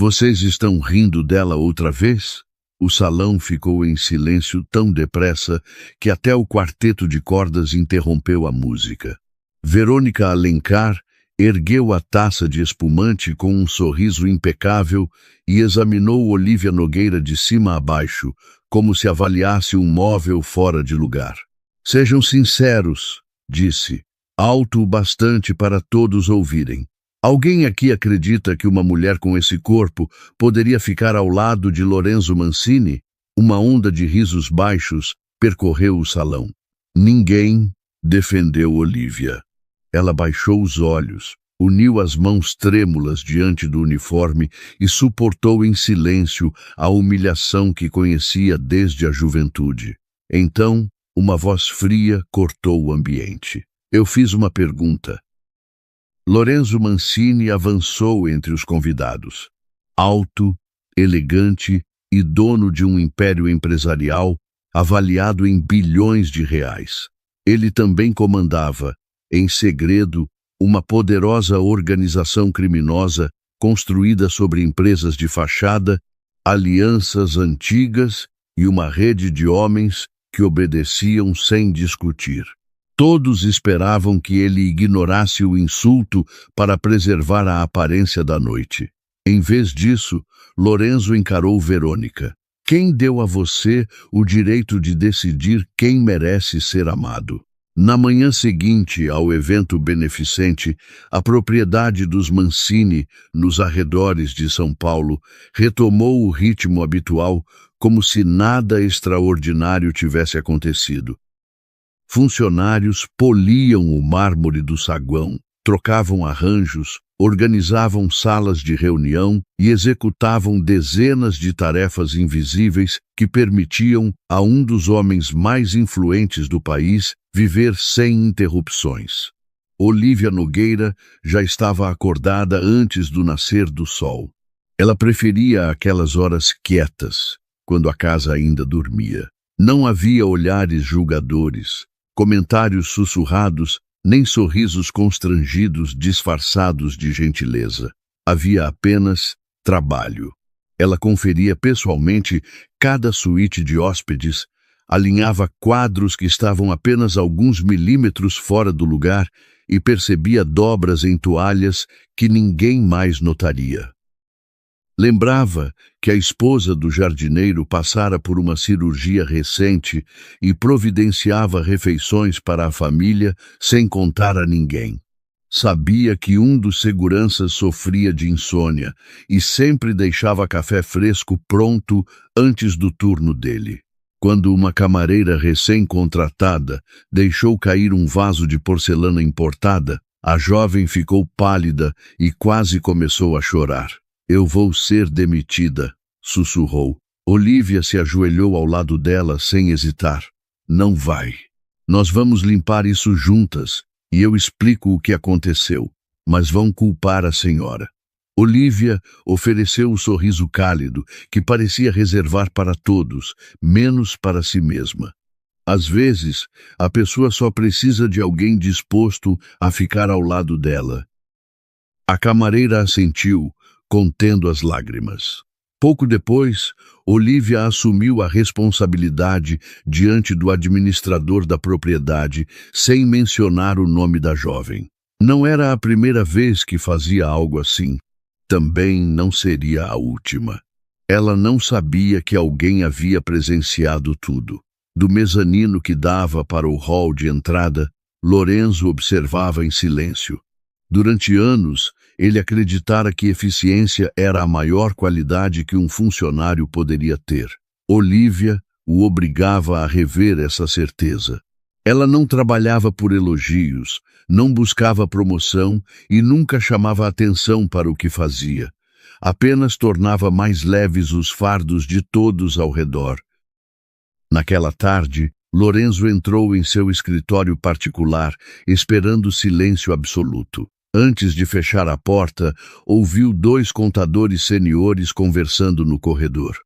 Vocês estão rindo dela outra vez? O salão ficou em silêncio tão depressa que até o quarteto de cordas interrompeu a música. Verônica Alencar ergueu a taça de espumante com um sorriso impecável e examinou Olívia Nogueira de cima a baixo, como se avaliasse um móvel fora de lugar. Sejam sinceros, disse, alto o bastante para todos ouvirem. Alguém aqui acredita que uma mulher com esse corpo poderia ficar ao lado de Lorenzo Mancini? Uma onda de risos baixos percorreu o salão. Ninguém, defendeu Olívia. Ela baixou os olhos, uniu as mãos trêmulas diante do uniforme e suportou em silêncio a humilhação que conhecia desde a juventude. Então, uma voz fria cortou o ambiente. Eu fiz uma pergunta. Lorenzo Mancini avançou entre os convidados. Alto, elegante e dono de um império empresarial avaliado em bilhões de reais. Ele também comandava, em segredo, uma poderosa organização criminosa construída sobre empresas de fachada, alianças antigas e uma rede de homens que obedeciam sem discutir. Todos esperavam que ele ignorasse o insulto para preservar a aparência da noite. Em vez disso, Lorenzo encarou Verônica. Quem deu a você o direito de decidir quem merece ser amado? Na manhã seguinte ao evento beneficente, a propriedade dos Mancini, nos arredores de São Paulo, retomou o ritmo habitual, como se nada extraordinário tivesse acontecido. Funcionários poliam o mármore do saguão, trocavam arranjos, organizavam salas de reunião e executavam dezenas de tarefas invisíveis que permitiam a um dos homens mais influentes do país viver sem interrupções. Olívia Nogueira já estava acordada antes do nascer do sol. Ela preferia aquelas horas quietas, quando a casa ainda dormia. Não havia olhares julgadores, comentários sussurrados, nem sorrisos constrangidos disfarçados de gentileza. Havia apenas trabalho. Ela conferia pessoalmente cada suíte de hóspedes, alinhava quadros que estavam apenas alguns milímetros fora do lugar e percebia dobras em toalhas que ninguém mais notaria. Lembrava que a esposa do jardineiro passara por uma cirurgia recente e providenciava refeições para a família sem contar a ninguém. Sabia que um dos seguranças sofria de insônia e sempre deixava café fresco pronto antes do turno dele. Quando uma camareira recém-contratada deixou cair um vaso de porcelana importada, a jovem ficou pálida e quase começou a chorar. Eu vou ser demitida, sussurrou. Olívia se ajoelhou ao lado dela sem hesitar. Não vai. Nós vamos limpar isso juntas e eu explico o que aconteceu, mas vão culpar a senhora. Olívia ofereceu o sorriso cálido que parecia reservar para todos, menos para si mesma. Às vezes, a pessoa só precisa de alguém disposto a ficar ao lado dela. A camareira assentiu, contendo as lágrimas. Pouco depois, Olívia assumiu a responsabilidade diante do administrador da propriedade, sem mencionar o nome da jovem. Não era a primeira vez que fazia algo assim. Também não seria a última. Ela não sabia que alguém havia presenciado tudo. Do mezanino que dava para o hall de entrada, Lorenzo observava em silêncio. Durante anos, ele acreditara que eficiência era a maior qualidade que um funcionário poderia ter. Olívia o obrigava a rever essa certeza. Ela não trabalhava por elogios, não buscava promoção e nunca chamava atenção para o que fazia. Apenas tornava mais leves os fardos de todos ao redor. Naquela tarde, Lorenzo entrou em seu escritório particular, esperando silêncio absoluto. Antes de fechar a porta, ouviu 2 contadores seniores conversando no corredor.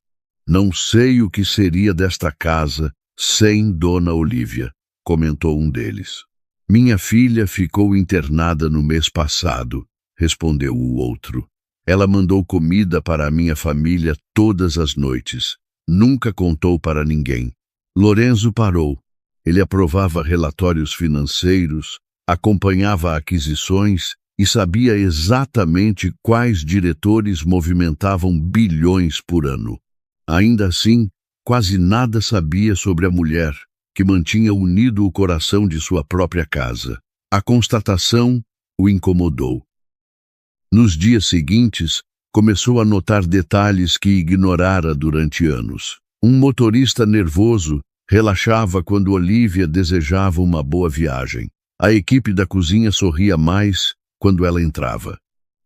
Não sei o que seria desta casa sem Dona Olívia, comentou um deles. Minha filha ficou internada no mês passado, respondeu o outro. Ela mandou comida para a minha família todas as noites. Nunca contou para ninguém. Lorenzo parou. Ele aprovava relatórios financeiros, acompanhava aquisições e sabia exatamente quais diretores movimentavam bilhões por ano. Ainda assim, quase nada sabia sobre a mulher, que mantinha unido o coração de sua própria casa. A constatação o incomodou. Nos dias seguintes, começou a notar detalhes que ignorara durante anos. Um motorista nervoso relaxava quando Olivia desejava uma boa viagem. A equipe da cozinha sorria mais quando ela entrava.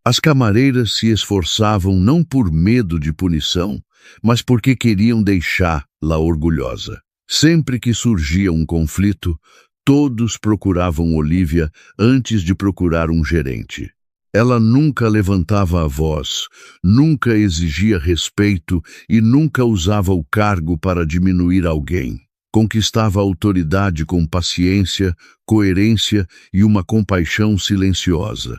As camareiras se esforçavam não por medo de punição, mas porque queriam deixá-la orgulhosa. Sempre que surgia um conflito, todos procuravam Olivia antes de procurar um gerente. Ela nunca levantava a voz, nunca exigia respeito e nunca usava o cargo para diminuir alguém. Conquistava a autoridade com paciência, coerência e uma compaixão silenciosa.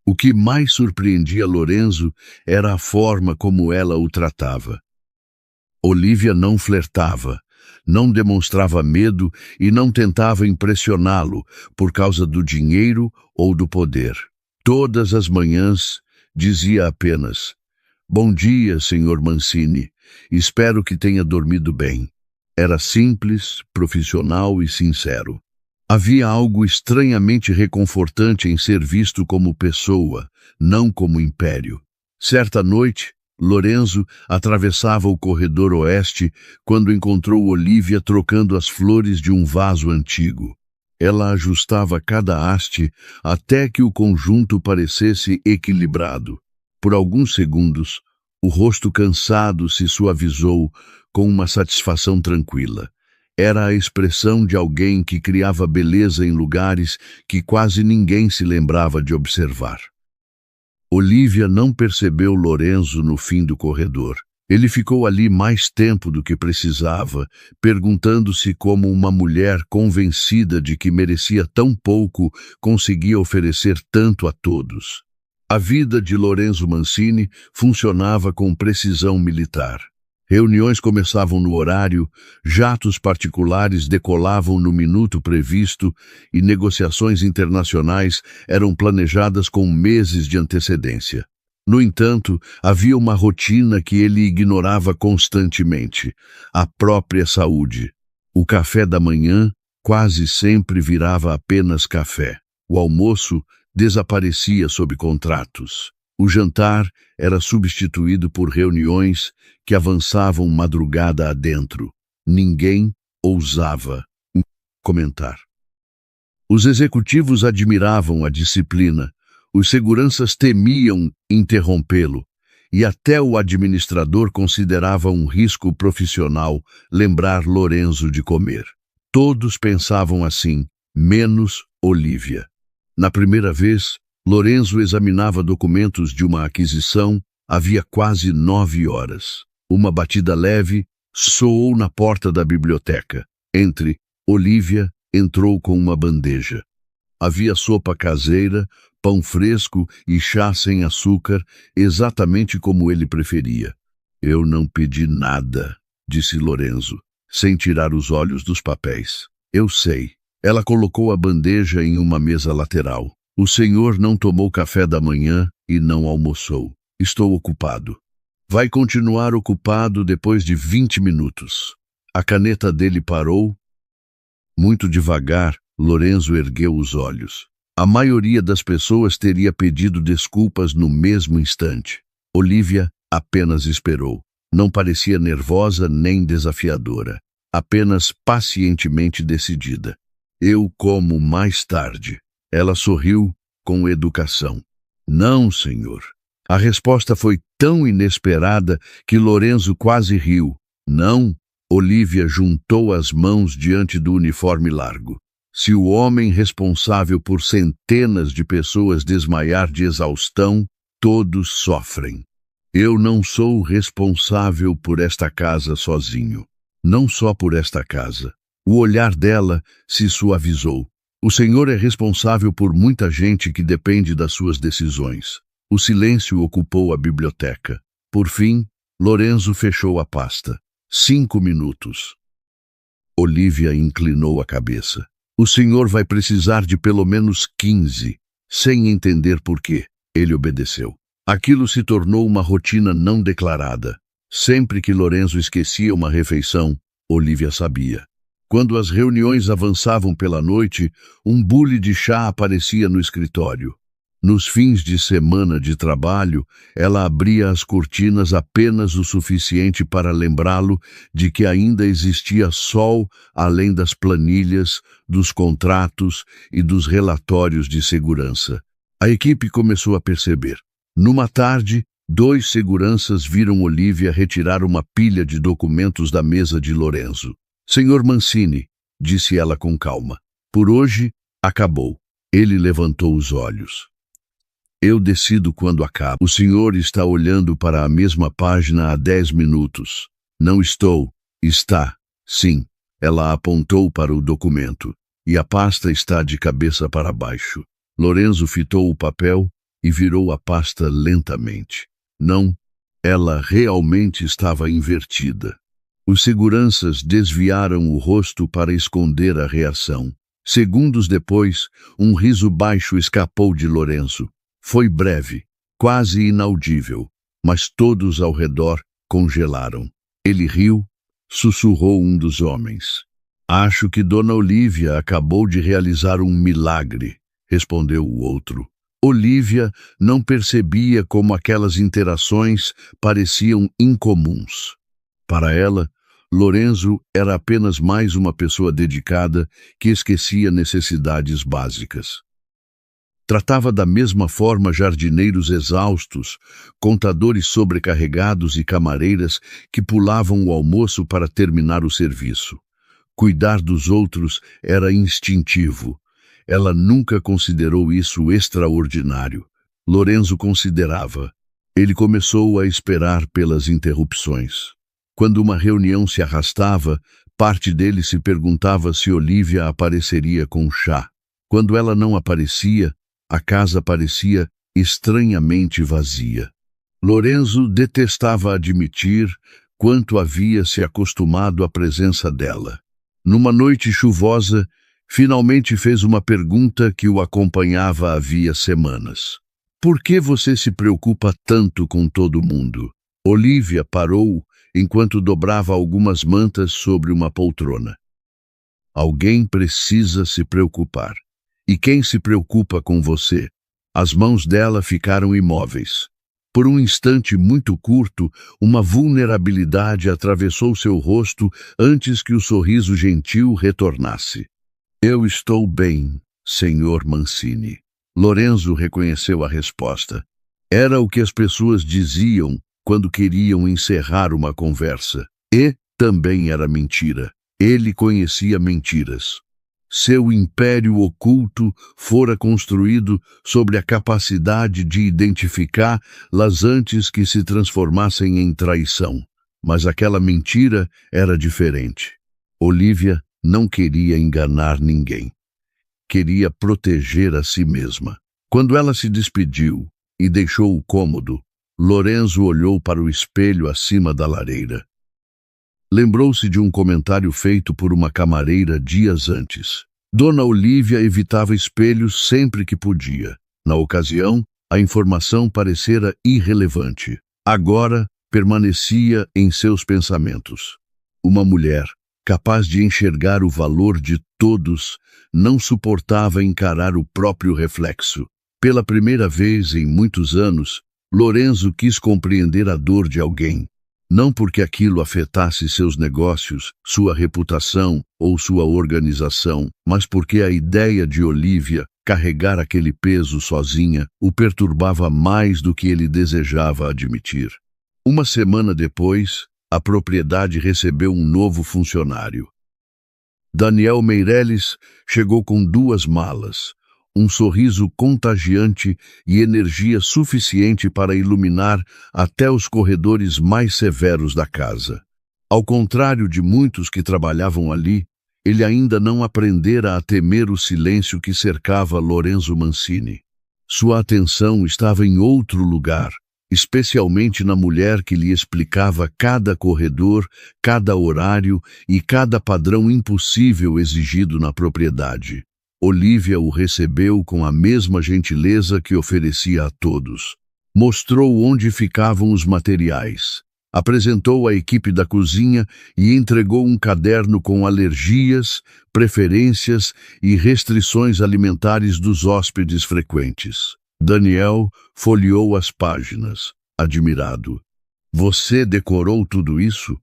O que mais surpreendia Lorenzo era a forma como ela o tratava. Olivia não flertava, não demonstrava medo e não tentava impressioná-lo por causa do dinheiro ou do poder. Todas as manhãs dizia apenas: "Bom dia, Sr. Mancini. Espero que tenha dormido bem." Era simples, profissional e sincero. Havia algo estranhamente reconfortante em ser visto como pessoa, não como império. Certa noite, Lorenzo atravessava o corredor oeste quando encontrou Olivia trocando as flores de um vaso antigo. Ela ajustava cada haste até que o conjunto parecesse equilibrado. Por alguns segundos, o rosto cansado se suavizou com uma satisfação tranquila. Era a expressão de alguém que criava beleza em lugares que quase ninguém se lembrava de observar. Olivia não percebeu Lorenzo no fim do corredor. Ele ficou ali mais tempo do que precisava, perguntando-se como uma mulher convencida de que merecia tão pouco conseguia oferecer tanto a todos. A vida de Lorenzo Mancini funcionava com precisão militar. Reuniões começavam no horário, jatos particulares decolavam no minuto previsto e negociações internacionais eram planejadas com meses de antecedência. No entanto, havia uma rotina que ele ignorava constantemente: a própria saúde. O café da manhã quase sempre virava apenas café. O almoço desaparecia sob contratos. O jantar era substituído por reuniões que avançavam madrugada adentro. Ninguém ousava comentar. Os executivos admiravam a disciplina, os seguranças temiam interrompê-lo, e até o administrador considerava um risco profissional lembrar Lorenzo de comer. Todos pensavam assim, menos Olivia. Na primeira vez, Lorenzo examinava documentos de uma aquisição havia quase 9 horas. Uma batida leve soou na porta da biblioteca. Olivia entrou com uma bandeja. Havia sopa caseira, pão fresco e chá sem açúcar, exatamente como ele preferia. "Eu não pedi nada", disse Lorenzo, sem tirar os olhos dos papéis. "Eu sei." Ela colocou a bandeja em uma mesa lateral. "O senhor não tomou café da manhã e não almoçou. Estou ocupado." "Vai continuar ocupado depois de 20 minutos. A caneta dele parou. Muito devagar, Lorenzo ergueu os olhos. A maioria das pessoas teria pedido desculpas no mesmo instante. Olivia apenas esperou. Não parecia nervosa nem desafiadora, apenas pacientemente decidida. "Eu como mais tarde." Ela sorriu com educação. "Não, senhor." A resposta foi tão inesperada que Lorenzo quase riu. "Não?" Olivia juntou as mãos diante do uniforme largo. Se o homem responsável por centenas de pessoas desmaiar de exaustão, todos sofrem. "Eu não sou responsável por esta casa sozinho. Não só por esta casa." O olhar dela se suavizou. "O senhor é responsável por muita gente que depende das suas decisões." O silêncio ocupou a biblioteca. Por fim, Lorenzo fechou a pasta. 5 minutos. Olivia inclinou a cabeça. O senhor vai precisar de pelo menos 15, sem entender por quê. Ele obedeceu. Aquilo se tornou uma rotina não declarada. Sempre que Lorenzo esquecia uma refeição, Olivia sabia. Quando as reuniões avançavam pela noite, um bule de chá aparecia no escritório. Nos fins de semana de trabalho, ela abria as cortinas apenas o suficiente para lembrá-lo de que ainda existia sol além das planilhas, dos contratos e dos relatórios de segurança. A equipe começou a perceber. Numa tarde, 2 seguranças viram Olivia retirar uma pilha de documentos da mesa de Lorenzo. Senhor Mancini, disse ela com calma, por hoje acabou. Ele levantou os olhos. Eu decido quando acaba. O senhor está olhando para a mesma página há 10 minutos. Não estou. Está. Sim. Ela apontou para o documento. E a pasta está de cabeça para baixo. Lorenzo fitou o papel e virou a pasta lentamente. Não, ela realmente estava invertida. Os seguranças desviaram o rosto para esconder a reação. Segundos depois, um riso baixo escapou de Lorenzo. Foi breve, quase inaudível, mas todos ao redor congelaram. Ele riu, sussurrou um dos homens. Acho que Dona Olivia acabou de realizar um milagre, respondeu o outro. Olivia não percebia como aquelas interações pareciam incomuns. Para ela, Lorenzo era apenas mais uma pessoa dedicada que esquecia necessidades básicas. Tratava da mesma forma jardineiros exaustos, contadores sobrecarregados e camareiras que pulavam o almoço para terminar o serviço. Cuidar dos outros era instintivo. Ela nunca considerou isso extraordinário. Lorenzo considerava. Ele começou a esperar pelas interrupções. Quando uma reunião se arrastava, parte dele se perguntava se Olivia apareceria com chá. Quando ela não aparecia, a casa parecia estranhamente vazia. Lorenzo detestava admitir quanto havia se acostumado à presença dela. Numa noite chuvosa, finalmente fez uma pergunta que o acompanhava havia semanas. Por que você se preocupa tanto com todo mundo? Olivia parou enquanto dobrava algumas mantas sobre uma poltrona. Alguém precisa se preocupar. E quem se preocupa com você? As mãos dela ficaram imóveis. Por um instante muito curto, uma vulnerabilidade atravessou seu rosto antes que o sorriso gentil retornasse. Eu estou bem, senhor Mancini. Lorenzo reconheceu a resposta. Era o que as pessoas diziam quando queriam encerrar uma conversa. E também era mentira. Ele conhecia mentiras. Seu império oculto fora construído sobre a capacidade de identificá-las antes que se transformassem em traição. Mas aquela mentira era diferente. Olivia não queria enganar ninguém. Queria proteger a si mesma. Quando ela se despediu e deixou o cômodo, Lorenzo olhou para o espelho acima da lareira. Lembrou-se de um comentário feito por uma camareira dias antes. Dona Olivia evitava espelhos sempre que podia. Na ocasião, a informação parecera irrelevante. Agora, permanecia em seus pensamentos. Uma mulher, capaz de enxergar o valor de todos, não suportava encarar o próprio reflexo. Pela primeira vez em muitos anos, Lorenzo quis compreender a dor de alguém. Não porque aquilo afetasse seus negócios, sua reputação ou sua organização, mas porque a ideia de Olivia carregar aquele peso sozinha o perturbava mais do que ele desejava admitir. Uma semana depois, a propriedade recebeu um novo funcionário. Daniel Meirelles chegou com 2 malas, um sorriso contagiante e energia suficiente para iluminar até os corredores mais severos da casa. Ao contrário de muitos que trabalhavam ali, ele ainda não aprendera a temer o silêncio que cercava Lorenzo Mancini. Sua atenção estava em outro lugar, especialmente na mulher que lhe explicava cada corredor, cada horário e cada padrão impossível exigido na propriedade. Olivia o recebeu com a mesma gentileza que oferecia a todos. Mostrou onde ficavam os materiais. Apresentou a equipe da cozinha e entregou um caderno com alergias, preferências e restrições alimentares dos hóspedes frequentes. Daniel folheou as páginas, admirado. Você decorou tudo isso?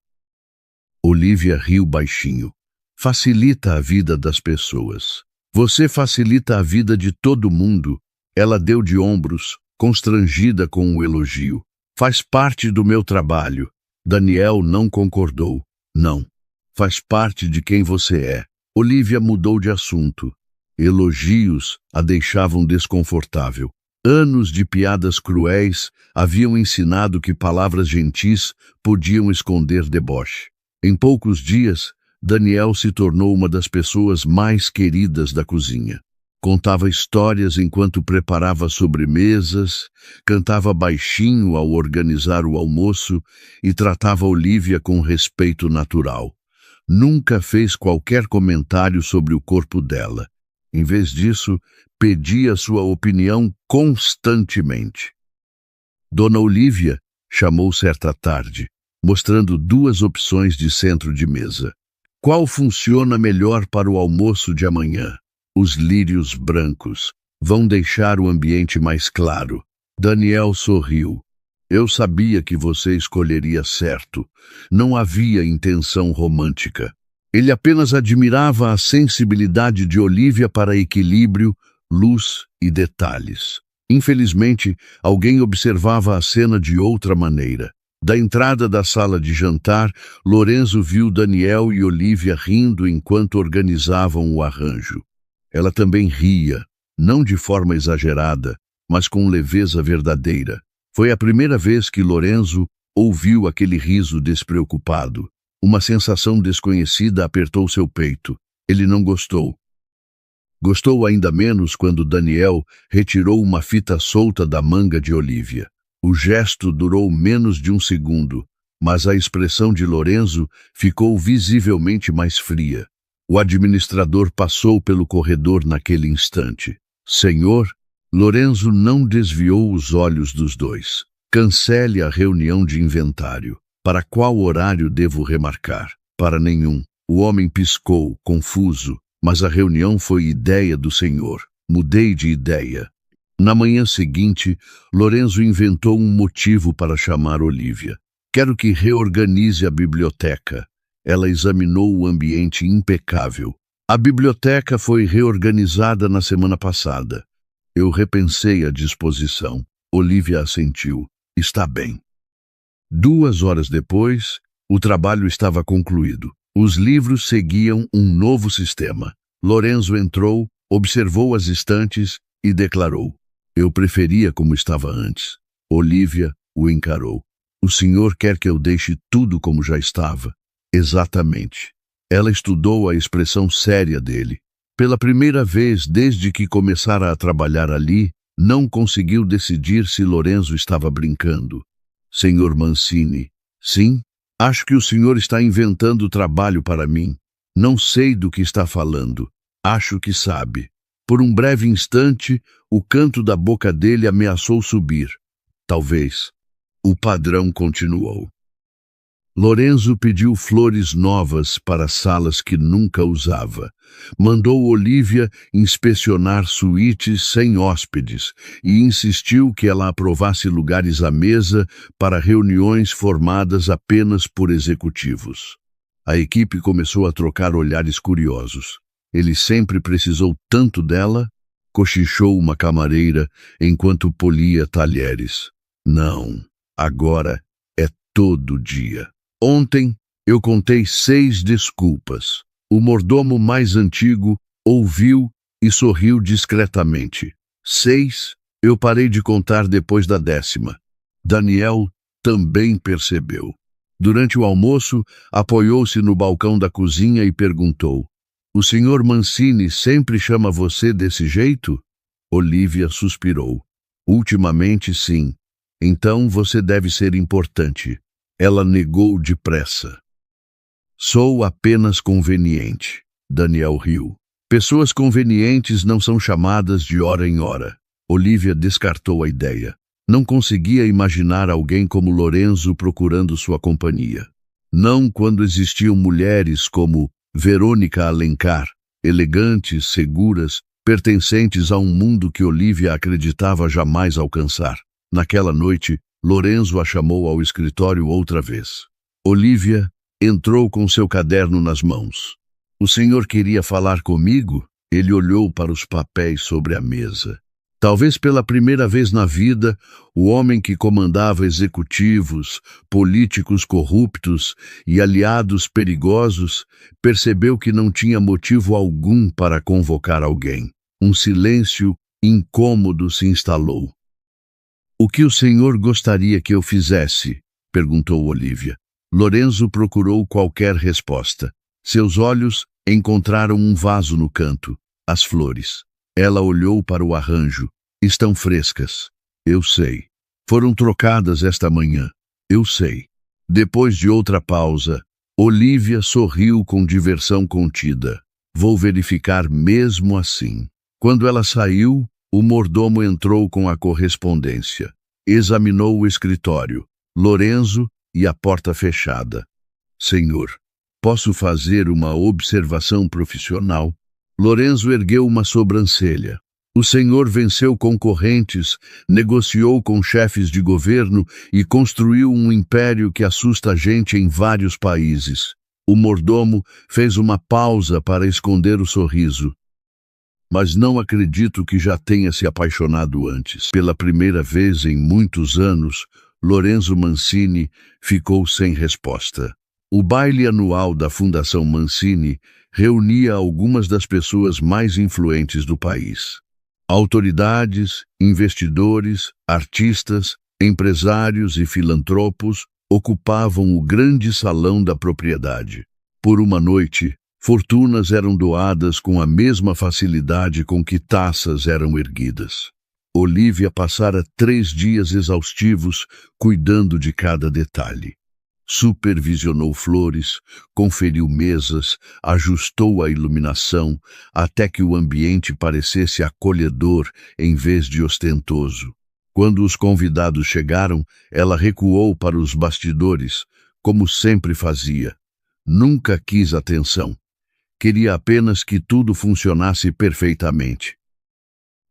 Olivia riu baixinho. Facilita a vida das pessoas. Você facilita a vida de todo mundo. Ela deu de ombros, constrangida com o elogio. Faz parte do meu trabalho. Daniel não concordou. Não. Faz parte de quem você é. Olivia mudou de assunto. Elogios a deixavam desconfortável. Anos de piadas cruéis haviam ensinado que palavras gentis podiam esconder deboche. Em poucos dias, Daniel se tornou uma das pessoas mais queridas da cozinha. Contava histórias enquanto preparava sobremesas, cantava baixinho ao organizar o almoço e tratava Olivia com respeito natural. Nunca fez qualquer comentário sobre o corpo dela. Em vez disso, pedia sua opinião constantemente. Dona Olivia chamou certa tarde, mostrando 2 opções de centro de mesa. Qual funciona melhor para o almoço de amanhã? Os lírios brancos vão deixar o ambiente mais claro. Daniel sorriu. Eu sabia que você escolheria certo. Não havia intenção romântica. Ele apenas admirava a sensibilidade de Olivia para equilíbrio, luz e detalhes. Infelizmente, alguém observava a cena de outra maneira. Da entrada da sala de jantar, Lorenzo viu Daniel e Olivia rindo enquanto organizavam o arranjo. Ela também ria, não de forma exagerada, mas com leveza verdadeira. Foi a primeira vez que Lorenzo ouviu aquele riso despreocupado. Uma sensação desconhecida apertou seu peito. Ele não gostou. Gostou ainda menos quando Daniel retirou uma fita solta da manga de Olivia. O gesto durou menos de 1 segundo, mas a expressão de Lorenzo ficou visivelmente mais fria. O administrador passou pelo corredor naquele instante. Senhor, Lorenzo não desviou os olhos dos dois. Cancele a reunião de inventário. Para qual horário devo remarcar? Para nenhum. O homem piscou, confuso, mas a reunião foi ideia do senhor. Mudei de ideia. Na manhã seguinte, Lorenzo inventou um motivo para chamar Olivia. Quero que reorganize a biblioteca. Ela examinou o ambiente impecável. A biblioteca foi reorganizada na semana passada. Eu repensei a disposição. Olivia assentiu. Está bem. 2 horas depois, o trabalho estava concluído. Os livros seguiam um novo sistema. Lorenzo entrou, observou as estantes e declarou: eu preferia como estava antes. Olivia o encarou. O senhor quer que eu deixe tudo como já estava? Exatamente. Ela estudou a expressão séria dele. Pela primeira vez desde que começara a trabalhar ali, não conseguiu decidir se Lorenzo estava brincando. Senhor Mancini, sim? Acho que o senhor está inventando trabalho para mim. Não sei do que está falando. Acho que sabe. Por um breve instante, o canto da boca dele ameaçou subir. Talvez. O padrão continuou. Lorenzo pediu flores novas para salas que nunca usava. Mandou Olivia inspecionar suítes sem hóspedes e insistiu que ela aprovasse lugares à mesa para reuniões formadas apenas por executivos. A equipe começou a trocar olhares curiosos. Ele sempre precisou tanto dela? Cochichou uma camareira enquanto polia talheres. Não, agora é todo dia. Ontem eu contei 6 desculpas. O mordomo mais antigo ouviu e sorriu discretamente. 6, eu parei de contar depois da 10ª. Daniel também percebeu. Durante o almoço, apoiou-se no balcão da cozinha e perguntou: o senhor Mancini sempre chama você desse jeito? Olivia suspirou. Ultimamente, sim. Então você deve ser importante. Ela negou depressa. Sou apenas conveniente. Daniel riu. Pessoas convenientes não são chamadas de hora em hora. Olivia descartou a ideia. Não conseguia imaginar alguém como Lorenzo procurando sua companhia. Não quando existiam mulheres como Verônica Alencar, elegantes, seguras, pertencentes a um mundo que Olivia acreditava jamais alcançar. Naquela noite, Lorenzo a chamou ao escritório outra vez. Olivia entrou com seu caderno nas mãos. O senhor queria falar comigo? Ele olhou para os papéis sobre a mesa. Talvez pela primeira vez na vida, o homem que comandava executivos, políticos corruptos e aliados perigosos percebeu que não tinha motivo algum para convocar alguém. Um silêncio incômodo se instalou. O que o senhor gostaria que eu fizesse? Perguntou Olivia. Lorenzo procurou qualquer resposta. Seus olhos encontraram um vaso no canto, as flores. Ela olhou para o arranjo. Estão frescas. Eu sei. Foram trocadas esta manhã. Eu sei. Depois de outra pausa, Olivia sorriu com diversão contida. Vou verificar mesmo assim. Quando ela saiu, o mordomo entrou com a correspondência. Examinou o escritório, Lorenzo e a porta fechada. Senhor, posso fazer uma observação profissional? Lorenzo ergueu uma sobrancelha. O senhor venceu concorrentes, negociou com chefes de governo e construiu um império que assusta a gente em vários países. O mordomo fez uma pausa para esconder o sorriso. Mas não acredito que já tenha se apaixonado antes. Pela primeira vez em muitos anos, Lorenzo Mancini ficou sem resposta. O baile anual da Fundação Mancini reunia algumas das pessoas mais influentes do país. Autoridades, investidores, artistas, empresários e filantropos ocupavam o grande salão da propriedade. Por uma noite, fortunas eram doadas com a mesma facilidade com que taças eram erguidas. Olivia passara 3 dias exaustivos cuidando de cada detalhe. Supervisionou flores, conferiu mesas, ajustou a iluminação, até que o ambiente parecesse acolhedor em vez de ostentoso. Quando os convidados chegaram, ela recuou para os bastidores, como sempre fazia. Nunca quis atenção. Queria apenas que tudo funcionasse perfeitamente.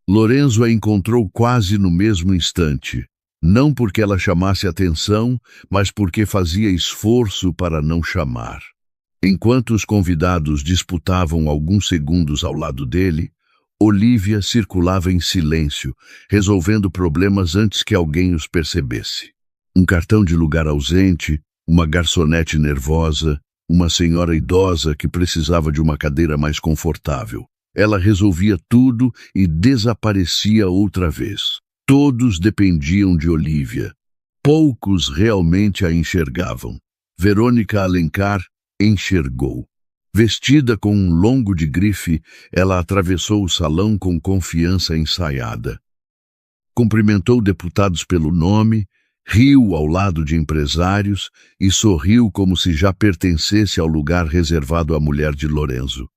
Lorenzo a encontrou quase no mesmo instante. Não porque ela chamasse atenção, mas porque fazia esforço para não chamar. Enquanto os convidados disputavam alguns segundos ao lado dele, Olivia circulava em silêncio, resolvendo problemas antes que alguém os percebesse. Um cartão de lugar ausente, uma garçonete nervosa, uma senhora idosa que precisava de uma cadeira mais confortável. Ela resolvia tudo e desaparecia outra vez. Todos dependiam de Olivia. Poucos realmente a enxergavam. Verônica Alencar enxergou. Vestida com um longo de grife, ela atravessou o salão com confiança ensaiada. Cumprimentou deputados pelo nome, riu ao lado de empresários e sorriu como se já pertencesse ao lugar reservado à mulher de Lorenzo.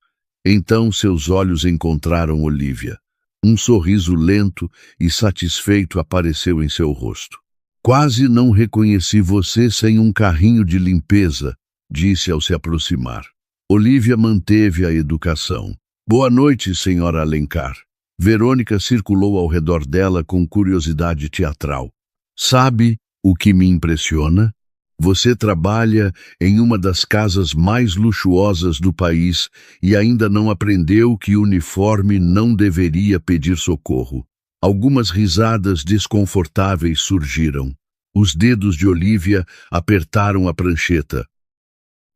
Então seus olhos encontraram Olivia. Um sorriso lento e satisfeito apareceu em seu rosto. Quase não reconheci você sem um carrinho de limpeza, disse ao se aproximar. Olivia manteve a educação. Boa noite, senhora Alencar. Verônica circulou ao redor dela com curiosidade teatral. Sabe o que me impressiona? Você trabalha em uma das casas mais luxuosas do país e ainda não aprendeu que o uniforme não deveria pedir socorro. Algumas risadas desconfortáveis surgiram. Os dedos de Olivia apertaram a prancheta.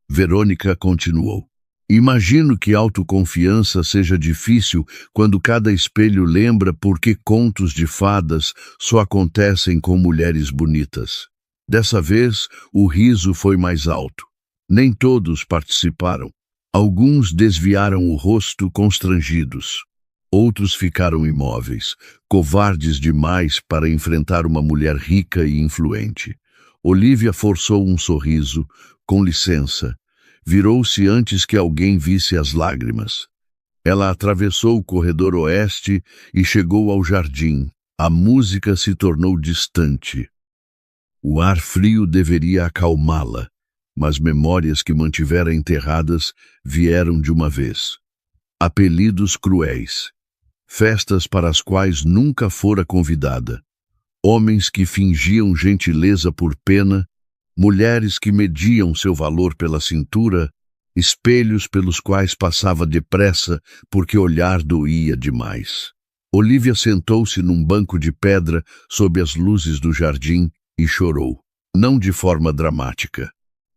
Verônica continuou. Imagino que autoconfiança seja difícil quando cada espelho lembra por que contos de fadas só acontecem com mulheres bonitas. Dessa vez, o riso foi mais alto. Nem todos participaram. Alguns desviaram o rosto constrangidos. Outros ficaram imóveis, covardes demais para enfrentar uma mulher rica e influente. Olivia forçou um sorriso, com licença. Virou-se antes que alguém visse as lágrimas. Ela atravessou o corredor oeste e chegou ao jardim. A música se tornou distante. O ar frio deveria acalmá-la, mas memórias que mantivera enterradas vieram de uma vez. Apelidos cruéis. Festas para as quais nunca fora convidada. Homens que fingiam gentileza por pena, mulheres que mediam seu valor pela cintura, espelhos pelos quais passava depressa porque olhar doía demais. Olivia sentou-se num banco de pedra sob as luzes do jardim e chorou. Não de forma dramática.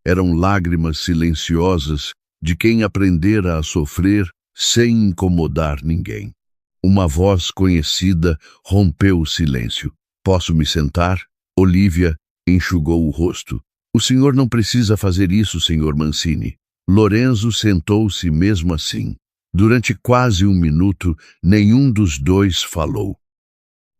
Eram lágrimas silenciosas de quem aprendera a sofrer sem incomodar ninguém. Uma voz conhecida rompeu o silêncio. "Posso me sentar?" Olivia enxugou o rosto. "O senhor não precisa fazer isso, senhor Mancini." Lorenzo sentou-se mesmo assim. Durante quase um minuto, nenhum dos dois falou.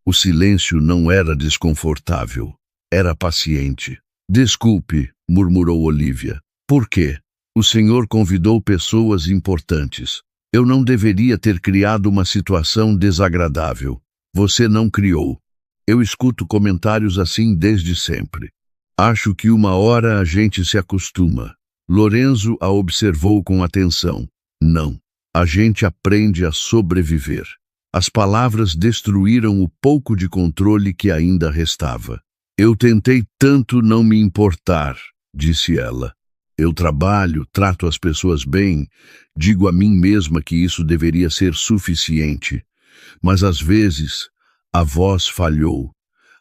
O silêncio não era desconfortável, era paciente. "Desculpe", murmurou Olivia. "Por quê?" "O senhor convidou pessoas importantes. Eu não deveria ter criado uma situação desagradável. Você não criou. Eu escuto comentários assim desde sempre. Acho que uma hora a gente se acostuma." Lorenzo a observou com atenção. "Não. A gente aprende a sobreviver." As palavras destruíram o pouco de controle que ainda restava. "Eu tentei tanto não me importar", disse ela. "Eu trabalho, trato as pessoas bem, digo a mim mesma que isso deveria ser suficiente. Mas às vezes a voz falhou.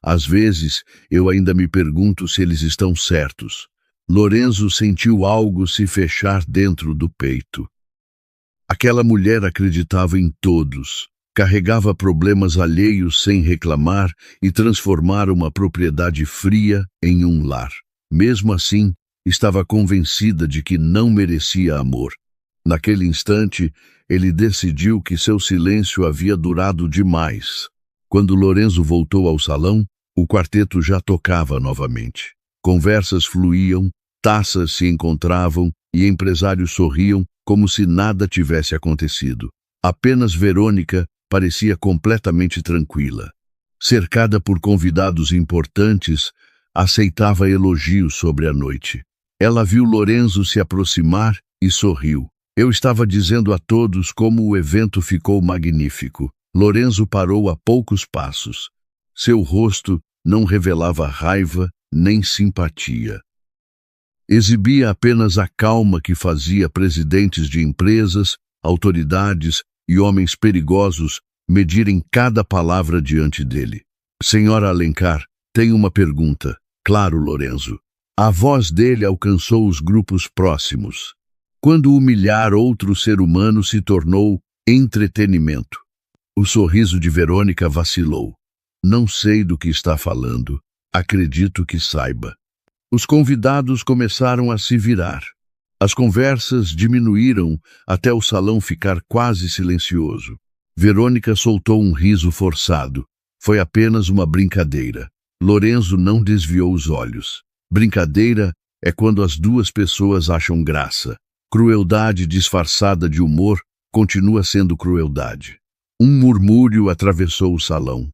Às vezes eu ainda me pergunto se eles estão certos." Lorenzo sentiu algo se fechar dentro do peito. Aquela mulher acreditava em todos, carregava problemas alheios sem reclamar e transformara uma propriedade fria em um lar. Mesmo assim, estava convencida de que não merecia amor. Naquele instante, ele decidiu que seu silêncio havia durado demais. Quando Lorenzo voltou ao salão, o quarteto já tocava novamente. Conversas fluíam, taças se encontravam e empresários sorriam como se nada tivesse acontecido. Apenas Verônica parecia completamente tranquila. Cercada por convidados importantes, aceitava elogios sobre a noite. Ela viu Lorenzo se aproximar e sorriu. "Eu estava dizendo a todos como o evento ficou magnífico." Lorenzo parou a poucos passos. Seu rosto não revelava raiva nem simpatia. Exibia apenas a calma que fazia presidentes de empresas, autoridades e homens perigosos medirem cada palavra diante dele. "Senhora Alencar, tenho uma pergunta." "Claro, Lorenzo." A voz dele alcançou os grupos próximos. Quando humilhar outro ser humano se tornou entretenimento? O sorriso de Verônica vacilou. "Não sei do que está falando. Acredito que saiba." Os convidados começaram a se virar. As conversas diminuíram até o salão ficar quase silencioso. Verônica soltou um riso forçado. Foi apenas uma brincadeira. Lorenzo não desviou os olhos. Brincadeira é quando as duas pessoas acham graça. Crueldade disfarçada de humor continua sendo crueldade. Um murmúrio atravessou o salão.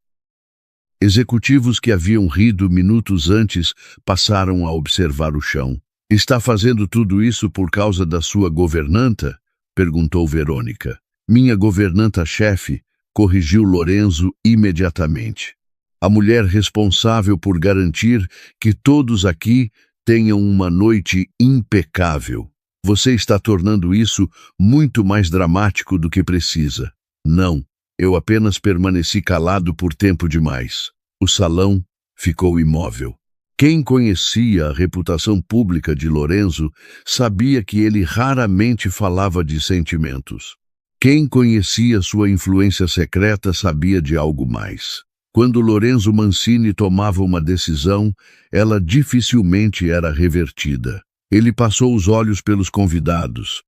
Executivos que haviam rido minutos antes passaram a observar o chão. "Está fazendo tudo isso por causa da sua governanta?" perguntou Verônica. "Minha governanta-chefe", corrigiu Lorenzo imediatamente. "A mulher responsável por garantir que todos aqui tenham uma noite impecável. Você está tornando isso muito mais dramático do que precisa." "Não. Eu apenas permaneci calado por tempo demais." O salão ficou imóvel. Quem conhecia a reputação pública de Lorenzo sabia que ele raramente falava de sentimentos. Quem conhecia sua influência secreta sabia de algo mais. Quando Lorenzo Mancini tomava uma decisão, ela dificilmente era revertida. Ele passou os olhos pelos convidados.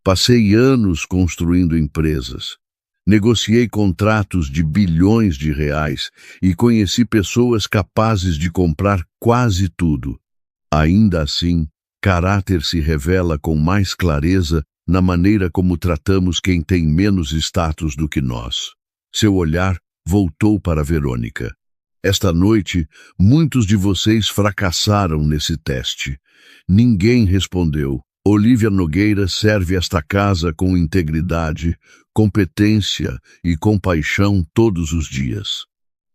"Passei anos construindo empresas. Negociei contratos de bilhões de reais e conheci pessoas capazes de comprar quase tudo. Ainda assim, caráter se revela com mais clareza na maneira como tratamos quem tem menos status do que nós. Seu olhar voltou para Verônica. Esta noite, muitos de vocês fracassaram nesse teste. Ninguém respondeu. Olívia Nogueira serve esta casa com integridade, competência e compaixão todos os dias.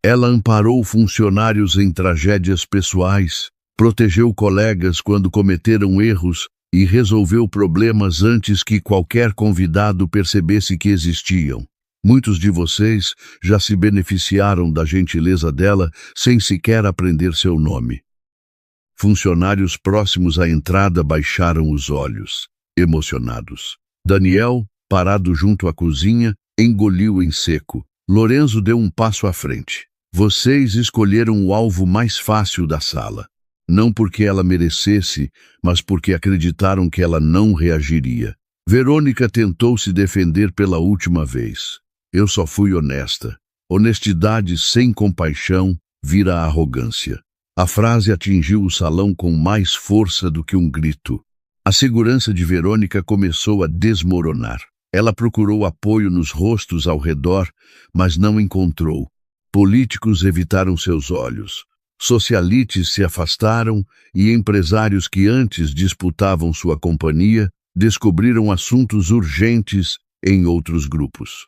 Ela amparou funcionários em tragédias pessoais, protegeu colegas quando cometeram erros e resolveu problemas antes que qualquer convidado percebesse que existiam. Muitos de vocês já se beneficiaram da gentileza dela sem sequer aprender seu nome. Funcionários próximos à entrada baixaram os olhos, emocionados. Daniel, parado junto à cozinha, engoliu em seco. Lorenzo deu um passo à frente. Vocês escolheram o alvo mais fácil da sala. Não porque ela merecesse, mas porque acreditaram que ela não reagiria. Verônica tentou se defender pela última vez. Eu só fui honesta. Honestidade sem compaixão vira arrogância. A frase atingiu o salão com mais força do que um grito. A segurança de Verônica começou a desmoronar. Ela procurou apoio nos rostos ao redor, mas não encontrou. Políticos evitaram seus olhos. Socialites se afastaram e empresários que antes disputavam sua companhia descobriram assuntos urgentes em outros grupos.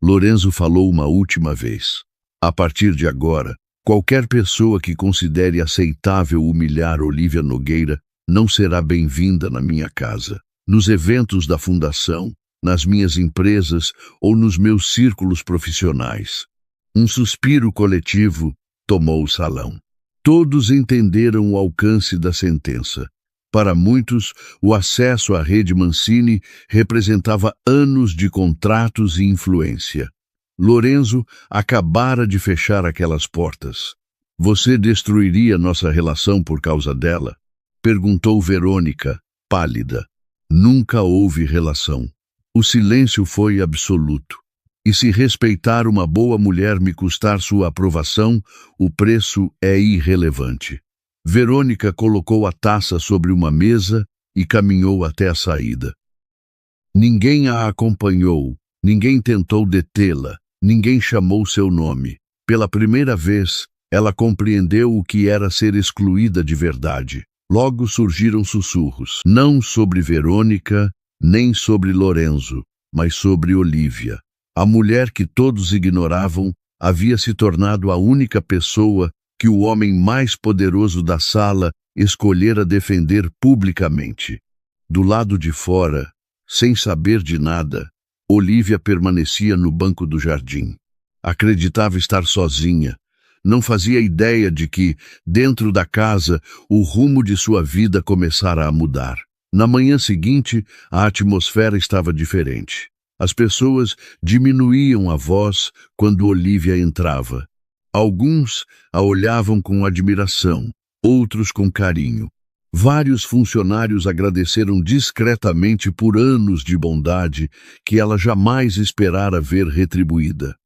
Lorenzo falou uma última vez. A partir de agora, qualquer pessoa que considere aceitável humilhar Olívia Nogueira não será bem-vinda na minha casa, nos eventos da fundação, nas minhas empresas ou nos meus círculos profissionais. Um suspiro coletivo tomou o salão. Todos entenderam o alcance da sentença. Para muitos, o acesso à rede Mancini representava anos de contratos e influência. Lorenzo acabara de fechar aquelas portas. Você destruiria nossa relação por causa dela? Perguntou Verônica, pálida. Nunca houve relação. O silêncio foi absoluto. E se respeitar uma boa mulher me custar sua aprovação, o preço é irrelevante. Verônica colocou a taça sobre uma mesa e caminhou até a saída. Ninguém a acompanhou, ninguém tentou detê-la, ninguém chamou seu nome. Pela primeira vez, ela compreendeu o que era ser excluída de verdade. Logo surgiram sussurros, não sobre Verônica, nem sobre Lorenzo, mas sobre Olívia. A mulher que todos ignoravam havia se tornado a única pessoa que o homem mais poderoso da sala escolhera defender publicamente. Do lado de fora, sem saber de nada, Olívia permanecia no banco do jardim. Acreditava estar sozinha. Não fazia ideia de que, dentro da casa, o rumo de sua vida começara a mudar. Na manhã seguinte, a atmosfera estava diferente. As pessoas diminuíam a voz quando Olívia entrava. Alguns a olhavam com admiração, outros com carinho. Vários funcionários agradeceram discretamente por anos de bondade que ela jamais esperara ver retribuída.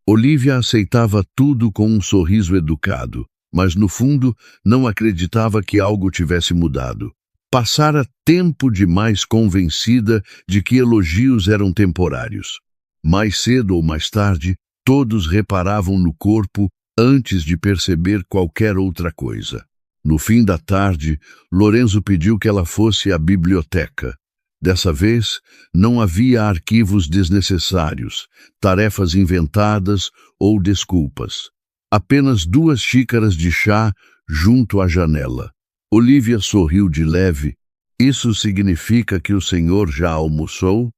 Olívia aceitava tudo com um sorriso educado, mas no fundo não acreditava que algo tivesse mudado. Passara tempo demais convencida de que elogios eram temporários. Mais cedo ou mais tarde, todos reparavam no corpo antes de perceber qualquer outra coisa. No fim da tarde, Lorenzo pediu que ela fosse à biblioteca. Dessa vez, não havia arquivos desnecessários, tarefas inventadas ou desculpas. Apenas 2 xícaras de chá junto à janela. Olívia sorriu de leve. Isso significa que o senhor já almoçou?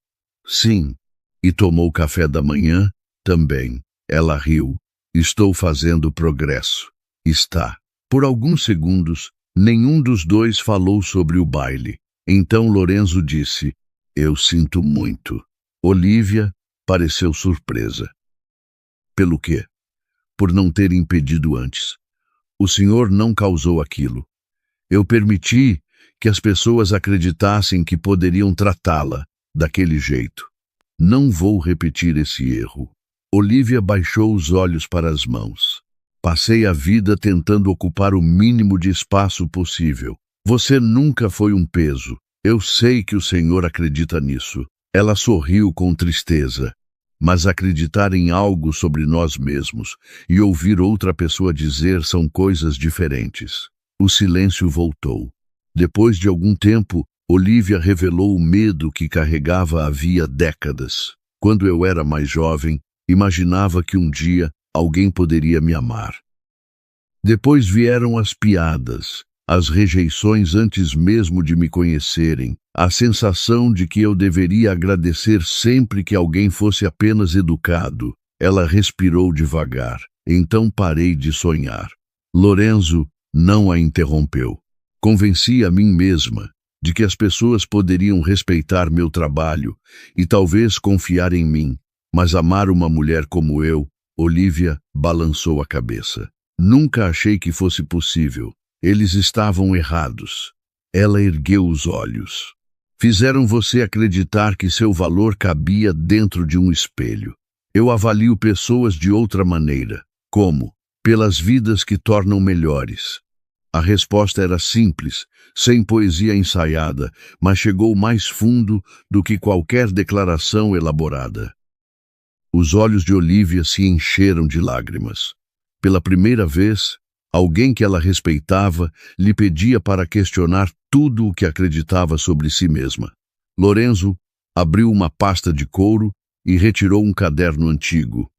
Sim. E tomou café da manhã? Também. Ela riu. Estou fazendo progresso. Está. Por alguns segundos, nenhum dos dois falou sobre o baile. Então Lorenzo disse, eu sinto muito. Olívia pareceu surpresa. Pelo quê? Por não ter impedido antes. O senhor não causou aquilo. Eu permiti que as pessoas acreditassem que poderiam tratá-la daquele jeito. Não vou repetir esse erro. Olivia baixou os olhos para as mãos. Passei a vida tentando ocupar o mínimo de espaço possível. Você nunca foi um peso. Eu sei que o Senhor acredita nisso. Ela sorriu com tristeza. Mas acreditar em algo sobre nós mesmos e ouvir outra pessoa dizer são coisas diferentes. O silêncio voltou. Depois de algum tempo, Olivia revelou o medo que carregava havia décadas. Quando eu era mais jovem, imaginava que um dia alguém poderia me amar. Depois vieram as piadas, as rejeições antes mesmo de me conhecerem, a sensação de que eu deveria agradecer sempre que alguém fosse apenas educado. Ela respirou devagar. Então parei de sonhar. Lorenzo não a interrompeu. Convenci a mim mesma de que as pessoas poderiam respeitar meu trabalho e talvez confiar em mim, mas amar uma mulher como eu, Olivia balançou a cabeça. Nunca achei que fosse possível. Eles estavam errados. Ela ergueu os olhos. Fizeram você acreditar que seu valor cabia dentro de um espelho. Eu avalio pessoas de outra maneira. Como? Pelas vidas que tornam melhores. A resposta era simples, sem poesia ensaiada, mas chegou mais fundo do que qualquer declaração elaborada. Os olhos de Olivia se encheram de lágrimas. Pela primeira vez, alguém que ela respeitava lhe pedia para questionar tudo o que acreditava sobre si mesma. Lorenzo abriu uma pasta de couro e retirou um caderno antigo.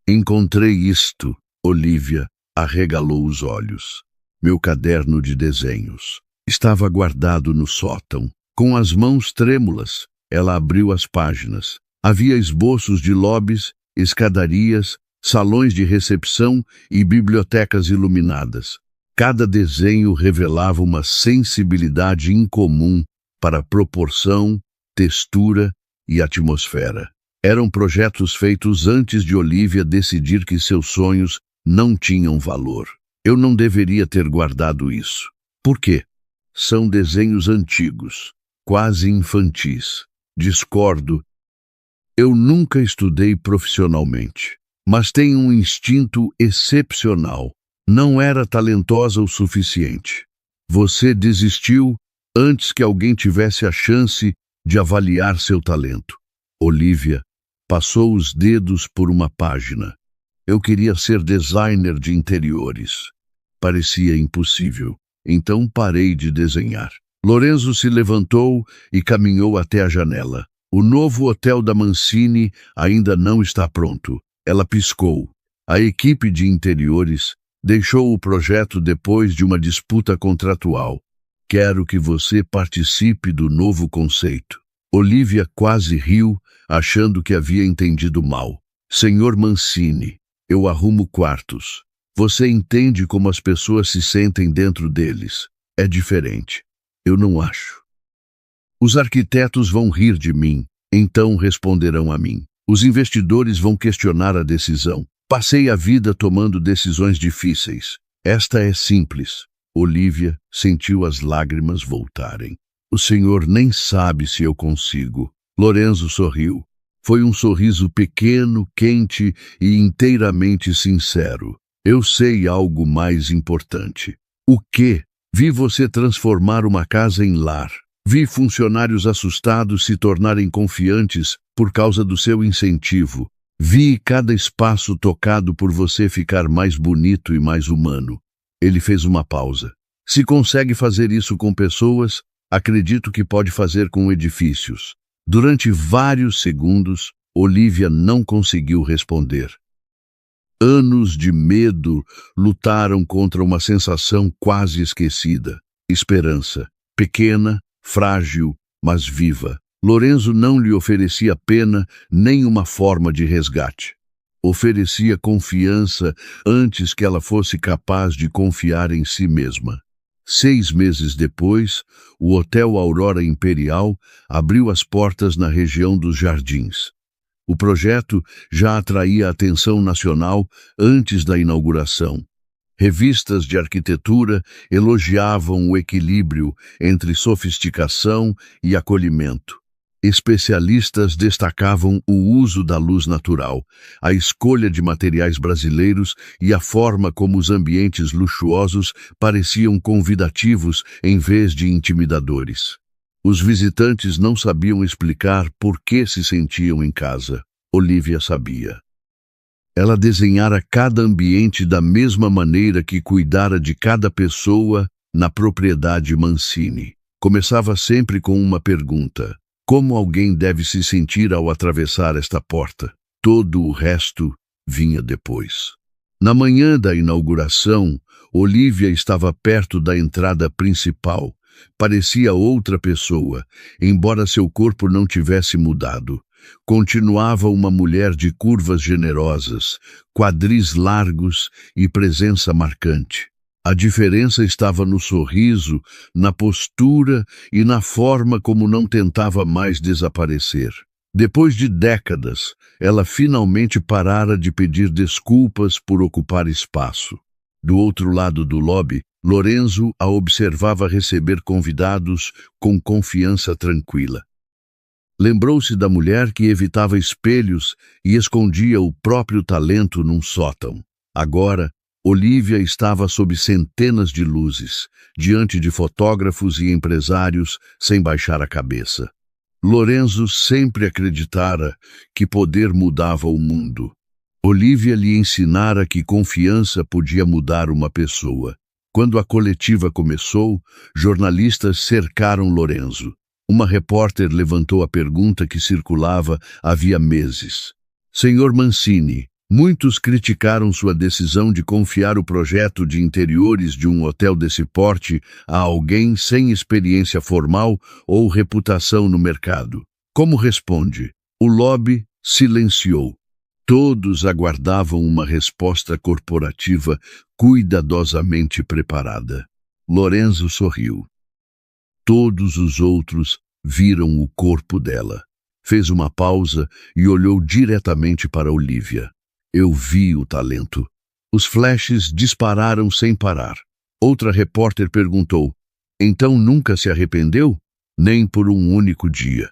Encontrei isto, Olivia arregalou os olhos. Meu caderno de desenhos. Estava guardado no sótão. Com as mãos trêmulas, ela abriu as páginas. Havia esboços de lobbies, escadarias, salões de recepção e bibliotecas iluminadas. Cada desenho revelava uma sensibilidade incomum para proporção, textura e atmosfera. Eram projetos feitos antes de Olivia decidir que seus sonhos não tinham valor. Eu não deveria ter guardado isso. Por quê? São desenhos antigos, quase infantis. Discordo. Eu nunca estudei profissionalmente, mas tenho um instinto excepcional. Não era talentosa o suficiente. Você desistiu antes que alguém tivesse a chance de avaliar seu talento. Olivia passou os dedos por uma página. Eu queria ser designer de interiores. Parecia impossível. Então parei de desenhar. Lorenzo se levantou e caminhou até a janela. O novo hotel da Mancini ainda não está pronto. Ela piscou. A equipe de interiores deixou o projeto depois de uma disputa contratual. Quero que você participe do novo conceito. Olivia quase riu, achando que havia entendido mal. Senhor Mancini, eu arrumo quartos. Você entende como as pessoas se sentem dentro deles. É diferente. Eu não acho. Os arquitetos vão rir de mim, então responderão a mim. Os investidores vão questionar a decisão. Passei a vida tomando decisões difíceis. Esta é simples. Olivia sentiu as lágrimas voltarem. O senhor nem sabe se eu consigo. Lorenzo sorriu. Foi um sorriso pequeno, quente e inteiramente sincero. Eu sei algo mais importante. O quê? Vi você transformar uma casa em lar. Vi funcionários assustados se tornarem confiantes por causa do seu incentivo. Vi cada espaço tocado por você ficar mais bonito e mais humano. Ele fez uma pausa. Se consegue fazer isso com pessoas, acredito que pode fazer com edifícios. Durante vários segundos, Olivia não conseguiu responder. Anos de medo lutaram contra uma sensação quase esquecida. Esperança. Pequena, frágil, mas viva. Lorenzo não lhe oferecia pena nem uma forma de resgate. Oferecia confiança antes que ela fosse capaz de confiar em si mesma. 6 meses depois, o Hotel Aurora Imperial abriu as portas na região dos Jardins. O projeto já atraía a atenção nacional antes da inauguração. Revistas de arquitetura elogiavam o equilíbrio entre sofisticação e acolhimento. Especialistas destacavam o uso da luz natural, a escolha de materiais brasileiros e a forma como os ambientes luxuosos pareciam convidativos em vez de intimidadores. Os visitantes não sabiam explicar por que se sentiam em casa. Olivia sabia. Ela desenhara cada ambiente da mesma maneira que cuidara de cada pessoa na propriedade Mancini. Começava sempre com uma pergunta: como alguém deve se sentir ao atravessar esta porta? Todo o resto vinha depois. Na manhã da inauguração, Olivia estava perto da entrada principal. Parecia outra pessoa, embora seu corpo não tivesse mudado. Continuava uma mulher de curvas generosas, quadris largos e presença marcante. A diferença estava no sorriso, na postura e na forma como não tentava mais desaparecer. Depois de décadas, ela finalmente parara de pedir desculpas por ocupar espaço. Do outro lado do lobby, Lorenzo a observava receber convidados com confiança tranquila. Lembrou-se da mulher que evitava espelhos e escondia o próprio talento num sótão. Agora, Olivia estava sob centenas de luzes, diante de fotógrafos e empresários, sem baixar a cabeça. Lorenzo sempre acreditara que poder mudava o mundo. Olivia lhe ensinara que confiança podia mudar uma pessoa. Quando a coletiva começou, jornalistas cercaram Lorenzo. Uma repórter levantou a pergunta que circulava havia meses. Senhor Mancini, muitos criticaram sua decisão de confiar o projeto de interiores de um hotel desse porte a alguém sem experiência formal ou reputação no mercado. Como responde? O lobby silenciou. Todos aguardavam uma resposta corporativa cuidadosamente preparada. Lorenzo sorriu. Todos os outros viram o corpo dela. Fez uma pausa e olhou diretamente para Olivia. Eu vi o talento. Os flashes dispararam sem parar. Outra repórter perguntou: então nunca se arrependeu? Nem por um único dia.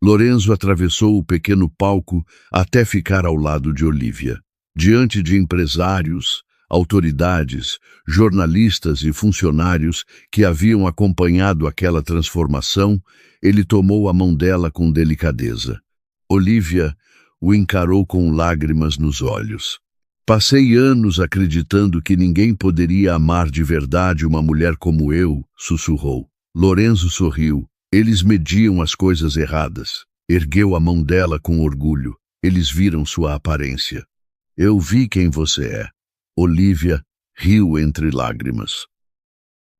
Lorenzo atravessou o pequeno palco até ficar ao lado de Olivia. Diante de empresários, autoridades, jornalistas e funcionários que haviam acompanhado aquela transformação, ele tomou a mão dela com delicadeza. Olivia o encarou com lágrimas nos olhos. Passei anos acreditando que ninguém poderia amar de verdade uma mulher como eu, sussurrou. Lorenzo sorriu. Eles mediam as coisas erradas. Ergueu a mão dela com orgulho. Eles viram sua aparência. Eu vi quem você é. Olivia riu entre lágrimas.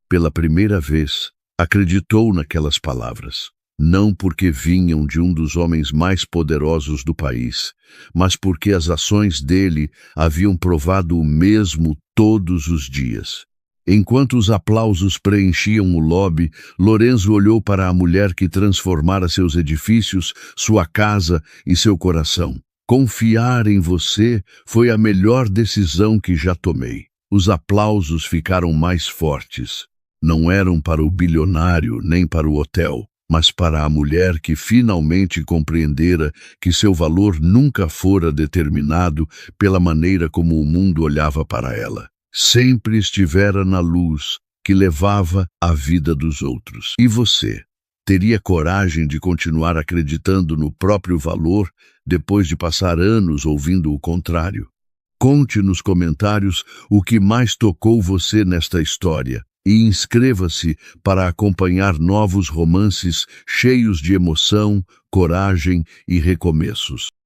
Pela primeira vez, acreditou naquelas palavras. Não porque vinham de um dos homens mais poderosos do país, mas porque as ações dele haviam provado o mesmo todos os dias. Enquanto os aplausos preenchiam o lobby, Lorenzo olhou para a mulher que transformara seus edifícios, sua casa e seu coração. Confiar em você foi a melhor decisão que já tomei. Os aplausos ficaram mais fortes. Não eram para o bilionário nem para o hotel, mas para a mulher que finalmente compreendera que seu valor nunca fora determinado pela maneira como o mundo olhava para ela. Sempre estivera na luz que levava a vida dos outros. E você? Teria coragem de continuar acreditando no próprio valor depois de passar anos ouvindo o contrário? Conte nos comentários o que mais tocou você nesta história e inscreva-se para acompanhar novos romances cheios de emoção, coragem e recomeços.